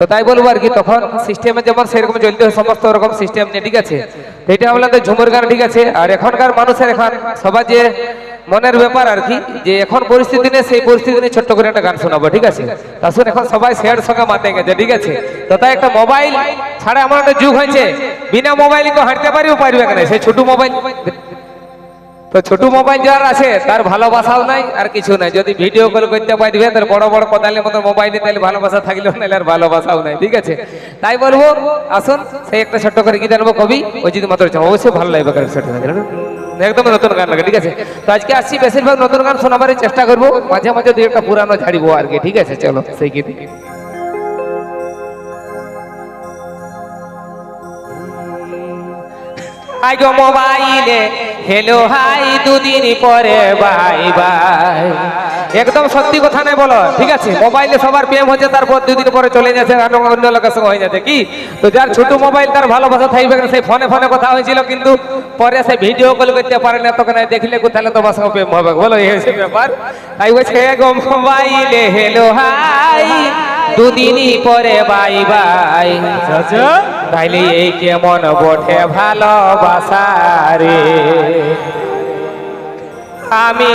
তো তাই বলবো আর কি, তখন সিস্টেমে যেমন সেরকম চলতে হয় সমস্ত রকম সিস্টেম নিয়ে, ঠিক আছে। তো এটা বললাম তো ঝুমুর গান, ঠিক আছে। আর এখনকার মানুষের এখন সবার যে মনের ব্যাপার আর কি, যে এখন পরিস্থিতি নেই, সেই পরিস্থিতি নিয়ে ছোট্ট করে একটা গান শোনাবো, ঠিক আছে। আসুন, এখন সবাই শেয়ার সঙ্গে মাতে গেছে, ঠিক আছে। তো তাই একটা মোবাইল ছাড়া এমন একটা যুগ হয়েছে, বিনা মোবাইলে কেউ হাঁটতে পারবে কেন, সেই ছোট মোবাইল। তো ছোট মোবাইল যার আছে তার ভালোবাসাও নাই আর কিছু নাই। যদি ভিডিও কল করতে পারবে তার বড় বড় কোদালের মতো মোবাইলে, তাহলে ভালোবাসা থাকলেও নাই আর ভালোবাসাও নাই, ঠিক আছে। তাই বলবো আসুন সেই একটা ছোট্ট করে গীত আনবো, কবি অজিত মাত্র, অবশ্যই ভালো লাগবে, একদম নতুন গান লাগে, ঠিক আছে। তো আজকে আসছি বেশিরভাগ নতুন গান শোনাবার চেষ্টা করবো, মাঝে মাঝে দুই একটা পুরানো ঝাড়িবো আর কি, ঠিক আছে। চলো সেই গীত। আইগো মোবাইলে হেলো হাই, দুদিন পরে বাই বাই। একদম সত্যি কথা নাই বলো, ঠিক আছে। মোবাইলে সবার প্রেম হচ্ছে, তারপর দুদিন পরে চলে যাচ্ছে, অন্য লোকের সঙ্গে হয়ে যাচ্ছে কি। তো যার ছোট মোবাইল তার ভালোবাসা থাকবে, সেই ফোনে ফোনে কথা হয়েছিল, কিন্তু পরে সে ভিডিও কল করতে পারে না, তখন দেখলে কোথায় তোমার সঙ্গে প্রেম হবে, বলো এই হচ্ছে ব্যাপার। তাই বলছে গো মোবাইলে হেলো হাই, দুদিন পরে বাই বাই। তাইলে এই কেমন বটে ভালোবাসা রে, আমি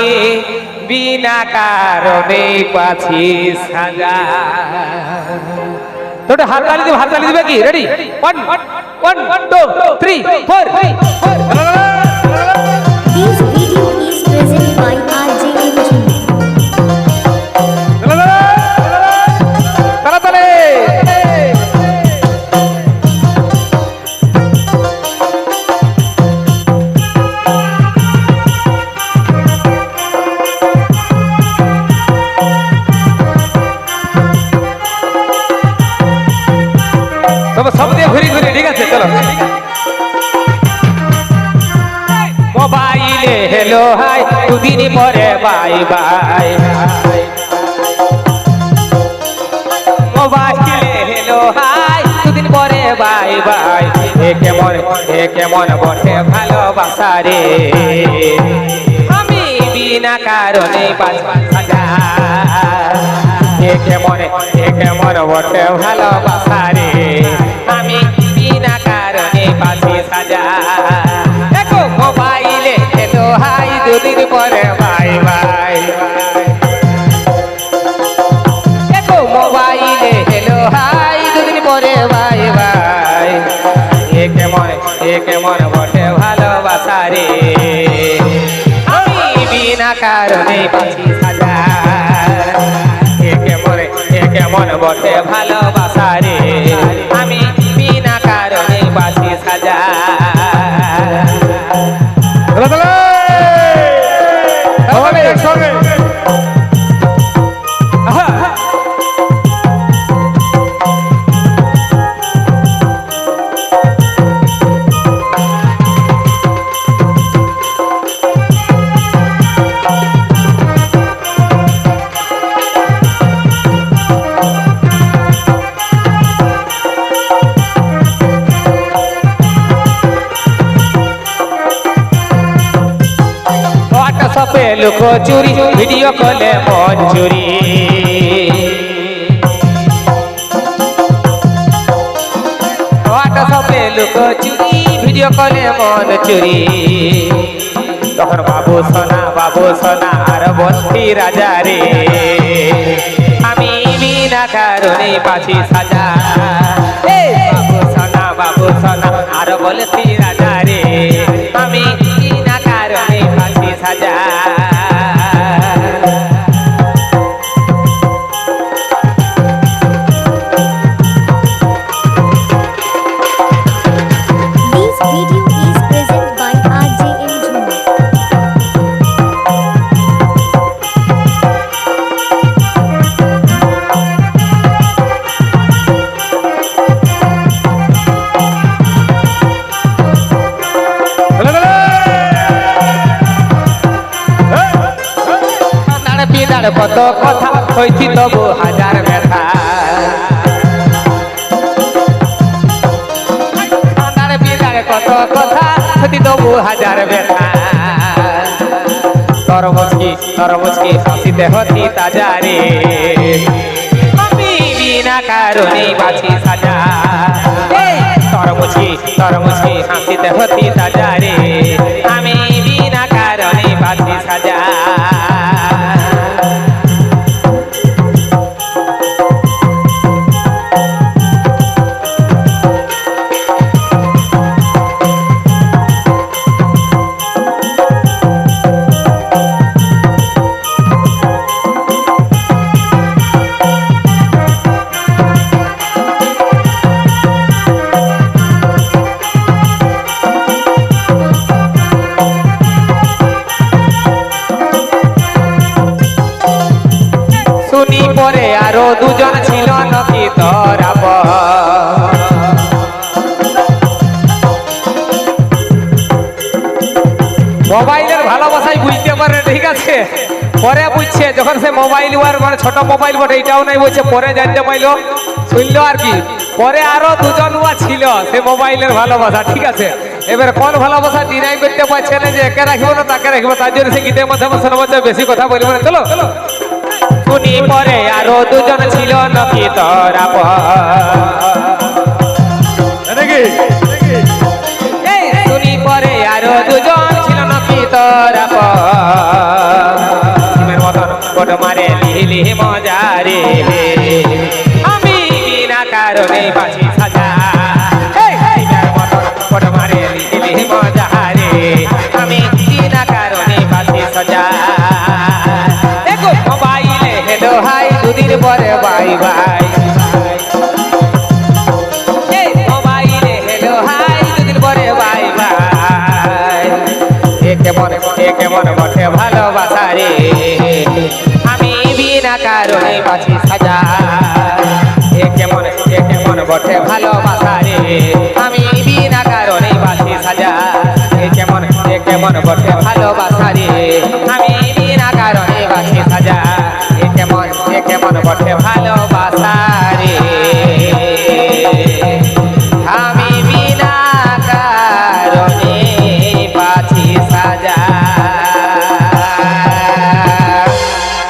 বিনা কারণে পাছি সাজা। তোটা হাততালি দিবে, হাততালি দিবে কি? Ready? 1 1 2 3 4। This video is presented by RJM Junior. সব দিয়ে ঘুরি ঘুরি, ঠিক আছে। চলো। মোবাইলে হেলো হাই, দুদিন পরে বাই বাই। মোবাইলে হেলো হাই, দুদিন পরে বাই বাই। এ কেমন বটে ভালোবাসা রে, আমি বিনা কারণে বাঁচা। এ কেমন বটে ভালোবাসা রে, আমি বিনা কারণে পাচ্ছি সাজা। দেখো মোবাইলে হেলো হাই, দুদিন পরে বাই বাই। দেখো মোবাইলে হেলো হাই, দুদিন পরে বাই বাই। এ কেমন বটে ভালোবাসা রে, আমি বিনা কারণে পাচ্ছি সাজা। কেমন বটে ভালোবাসা রে, আমি বিনা কারণে বাঁচি সাজা। একসঙ্গে সপে লুকো চুরি, ভিডিও কলে মন চুরি। সপে লুকো চুরি, ভিডিও কলে মন চুরি। তখন বাবু সোনা আর বন্দি রাজা রে, আমি বিনা কারণে পাছি সাজা। বাবু সোনা আর বলতি রাজা রে, আমি বিনা কারণে পাছি সাজা। This video is presented by RJM Junior. কত কথা হইছি তবু হাজার ব্যথা, কত কথা হইছি তবু হাজার ব্যথা। তরমুজকি হাসিতে হতি তাজা রে, আমি বিনা কারণে বাছি সাজা তরমুছি হাসিতে হতি তাজা রে আমি বিনা কারণে বাছি সাজা শুনি পরে আরো দুজন ছিল নাকি তোরা মোবাইলের ভালোবাসাই বুঝতে পারে ঠিক আছে পরে বুঝছে যখন সে মোবাইল মানে ছোট মোবাইল বটে এটাও নাই বলছে পরে জানতে পাইলো শুনলো আর কি পরে আরো দুজন ছিল সে মোবাইলের ভালোবাসা ঠিক আছে এবার কোন ভালোবাসা ডিনাই করতে পারছে না যে একে রাখবো না তাকে রাখবো তার জন্য সে গীতের মাধ্যমে শোনাবো বেশি কথা বলবো না চলো শুনি পরে আরো দুজন ছিল নাকি তোরা শুনি পরে আরো দুজন ছিল নাকি তোরা মতন কোট মারে লিহি মজারে আমি বিনা কারণে বাঁচি সাজা মতন কোট মারে লিহি মজারে আমি বিনা কারণে বাঁচি সাজা দেখো মোবাইলে হেলো হাই দুদিন পরে বাই বাই মোবাইলে হেলো হাই দুদিন পরে বাই বাই কেমন বটে ভালোবাসা রে আমি বিনা কারণে বাঁচি সাজা কেমন বটে ভালোবাসা রে আমি বিনা কারণে বাঁচি সাজা কেমন বটে ভালোবাসা রে আমি বিনা কারণে বাঁচি সাজা কেমন বটে ভালোবাসা